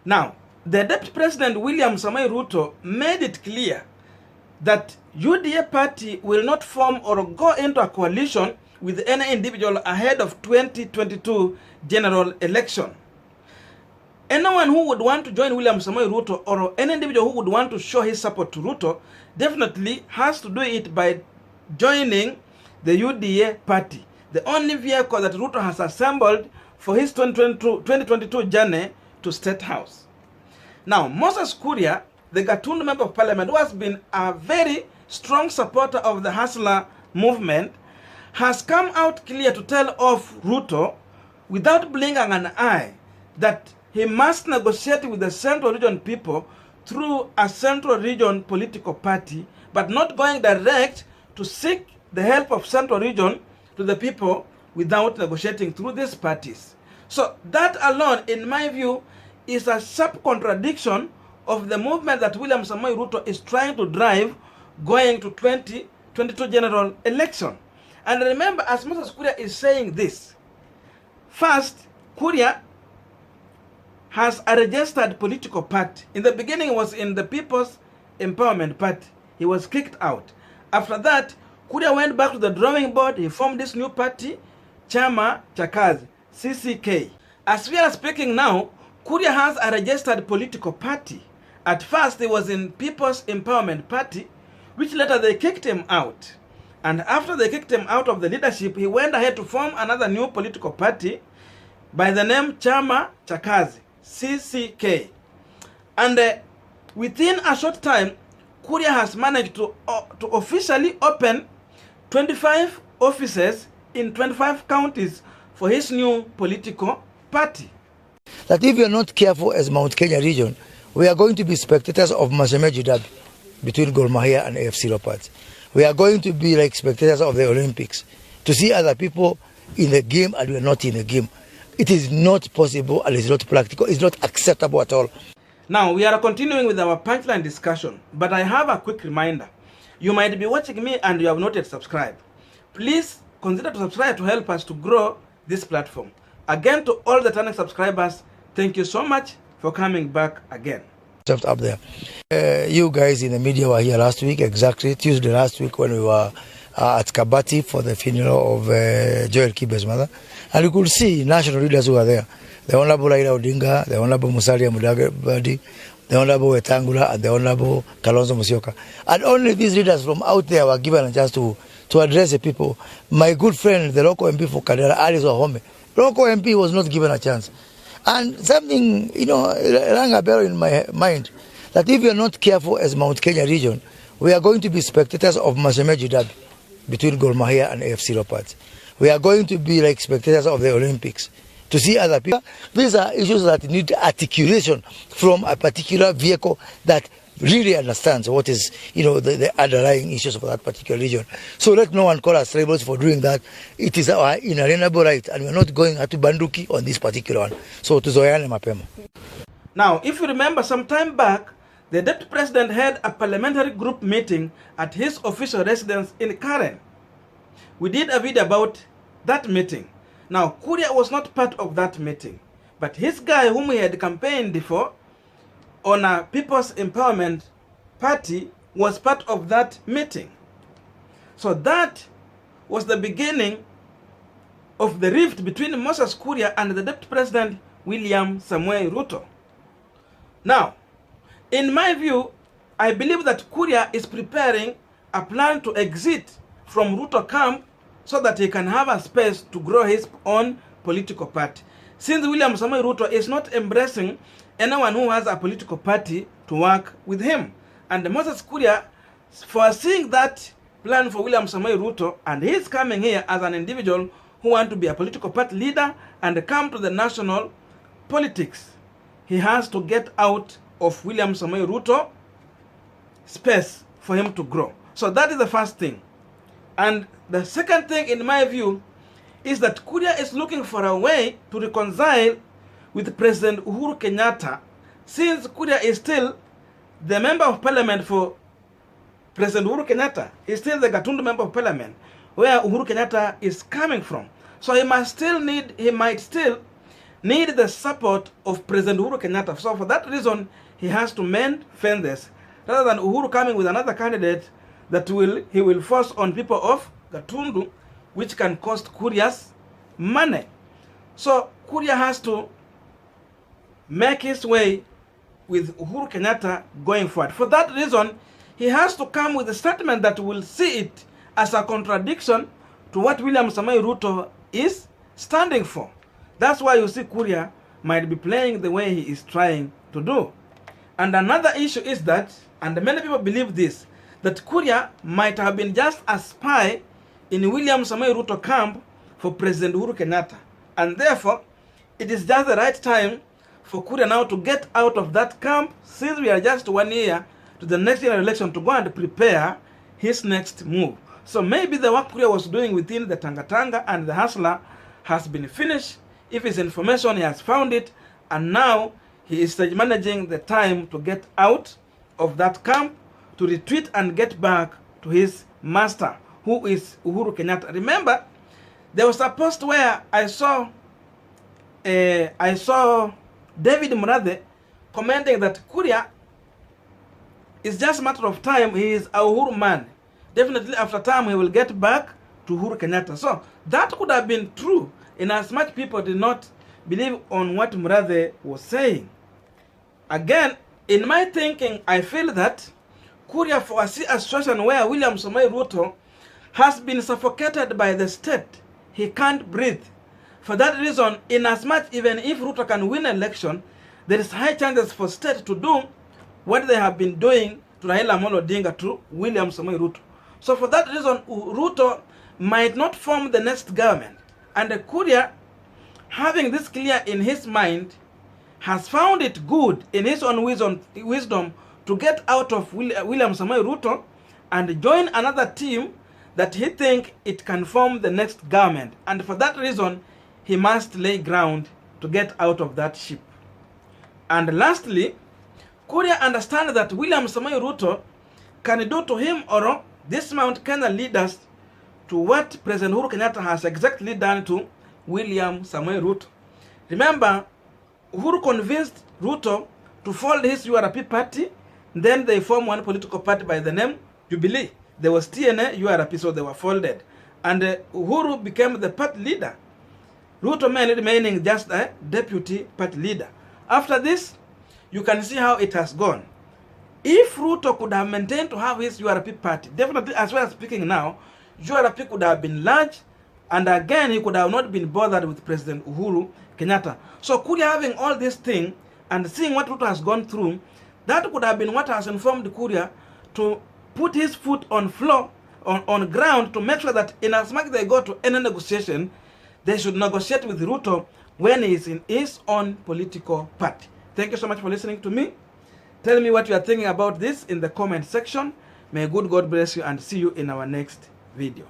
Now, the Deputy President William Samoei Ruto made it clear that UDA party will not form or go into a coalition with any individual ahead of 2022 general election. Anyone who would want to join William Samoei Ruto, or any individual who would want to show his support to Ruto, definitely has to do it by joining the UDA party, the only vehicle that Ruto has assembled for his 2022 journey to State House. Now, Moses Kuria, the Gatundu Member of Parliament, who has been a very strong supporter of the Hustler movement, has come out clear to tell off Ruto without blinking an eye that he must negotiate with the Central Region people through a Central Region political party, but not going direct to seek the help of Central Region to the people without negotiating through these parties. So that alone, in my view, is a sharp contradiction of the movement that William Samoei Ruto is trying to drive going to 2022 general election. And remember, as Moses Kuria is saying this, first, Kuria has a registered political party. In the beginning, he was in the People's Empowerment Party. He was kicked out. After that, Kuria went back to the drawing board. He formed this new party, Chama cha Kazi, CCK. As we are speaking now, Kuria has a registered political party. At first, he was in People's Empowerment Party, which later they kicked him out. And after they kicked him out of the leadership, he went ahead to form another new political party by the name Chama cha Kazi, CCK. And within a short time, Kuria has managed to officially open 25 offices in 25 counties for his new political party. That if we are not careful as Mount Kenya region, we are going to be spectators of Masemeji derby between Gor Mahia and AFC Leopards. We are going to be like spectators of the Olympics, to see other people in the game and we are not in the game. It is not possible and it's not practical. It's not acceptable at all. Now, we are continuing with our punchline discussion, but I have a quick reminder. You might be watching me and you have not yet subscribed. Please consider to subscribe to help us to grow this platform. Again, to all the returning subscribers, thank you so much for coming back again. Up there. You guys in the media were here last week, exactly Tuesday last week, when we were at Kabati for the funeral of Joel Kibe's mother. And you could see national leaders who were there. The Honorable Raila Odinga, the Honorable Musalia Mudavadi, the Honorable Wetangula, and the Honorable Kalonzo Musyoka. And only these leaders from out there were given a chance to address the people. My good friend, the local MP for Kadera, Alice Wahome, local MP was not given a chance. And something, rang a bell in my mind, that if we are not careful as Mount Kenya region, we are going to be spectators of Masemeji derby between Gor Mahia and AFC Leopards. We are going to be like spectators of the Olympics, to see other people. These are issues that need articulation from a particular vehicle that really understands what is, the underlying issues of that particular region. So let no one call us rebels for doing that. It is our inalienable right, and we're not going to banduki on this particular one. So tuzoeane mapema. Now, if you remember, some time back, the Deputy President had a parliamentary group meeting at his official residence in Karen. We did a video about that meeting. Now, Kuria was not part of that meeting, but his guy whom he had campaigned for on a People's Empowerment Party was part of that meeting. So that was the beginning of the rift between Moses Kuria and the Deputy President William Samoei Ruto. Now, in my view, I believe that Kuria is preparing a plan to exit from Ruto camp so that he can have a space to grow his own political party. Since William Samoei Ruto is not embracing anyone who has a political party to work with him. And Moses Kuria, foreseeing that plan for William Samoei Ruto, and he's coming here as an individual who wants to be a political party leader and come to the national politics, he has to get out of William Samoei Ruto space for him to grow. So that is the first thing. And the second thing, in my view, is that Kuria is looking for a way to reconcile with President Uhuru Kenyatta, since Kuria is still the member of parliament for President Uhuru Kenyatta. Is still the Gatundu member of parliament, where Uhuru Kenyatta is coming from. So he might still need the support of President Uhuru Kenyatta. So for that reason, he has to mend fences, rather than Uhuru coming with another candidate that he will force on people of Gatundu, which can cost Kuria's money. So Kuria has to make his way with Uhuru Kenyatta going forward. For that reason, he has to come with a statement that will see it as a contradiction to what William Samoei Ruto is standing for. That's why you see Kuria might be playing the way he is trying to do. And another issue is that, and many people believe this, that Kuria might have been just a spy in William Samoei Ruto camp for President Uhuru Kenyatta. And therefore, it is just the right time for Kuria now to get out of that camp, since we are just 1 year to the next general election, to go and prepare his next move. So maybe the work Kuria was doing within the Tanga and the Hustler has been finished. If it's information, he has found it, and now he is managing the time to get out of that camp, to retreat and get back to his master, who is Uhuru Kenyatta. Remember, there was a post where I saw David Murathe commenting that Kuria is just a matter of time. He is a Uhuru man. Definitely after time he will get back to Uhuru Kenyatta. So that could have been true, in as much people did not believe on what Murathe was saying. Again, in my thinking, I feel that Kuria foresee a situation where William Samoei Ruto has been suffocated by the state. He can't breathe. For that reason, in as much even if Ruto can win election, there is high chances for state to do what they have been doing to Raila Amolo Odinga to William Samoei Ruto. So for that reason, Ruto might not form the next government. And Kuria, having this clear in his mind, has found it good in his own wisdom to get out of William Samoei Ruto and join another team that he thinks it can form the next government. And for that reason, he must lay ground to get out of that ship. And lastly, Kuria understands that William Samoei Ruto can do to him or this Mount Kenya leaders to what President Uhuru Kenyatta has exactly done to William Samoei Ruto. Remember, Uhuru convinced Ruto to fold his URP party, then they formed one political party by the name Jubilee. There was TNA, URP, so they were folded. And Uhuru became the party leader. Ruto remaining just a deputy party leader. After this, you can see how it has gone. If Ruto could have maintained to have his URP party, definitely, as well as speaking now, URP could have been large, and again, he could have not been bothered with President Uhuru Kenyatta. So Kuria having all this thing and seeing what Ruto has gone through, that could have been what has informed Kuria to put his foot on ground to make sure that in as much they go to any negotiation, they should negotiate with Ruto when he is in his own political party. Thank you so much for listening to me. Tell me what you are thinking about this in the comment section. May good God bless you and see you in our next video.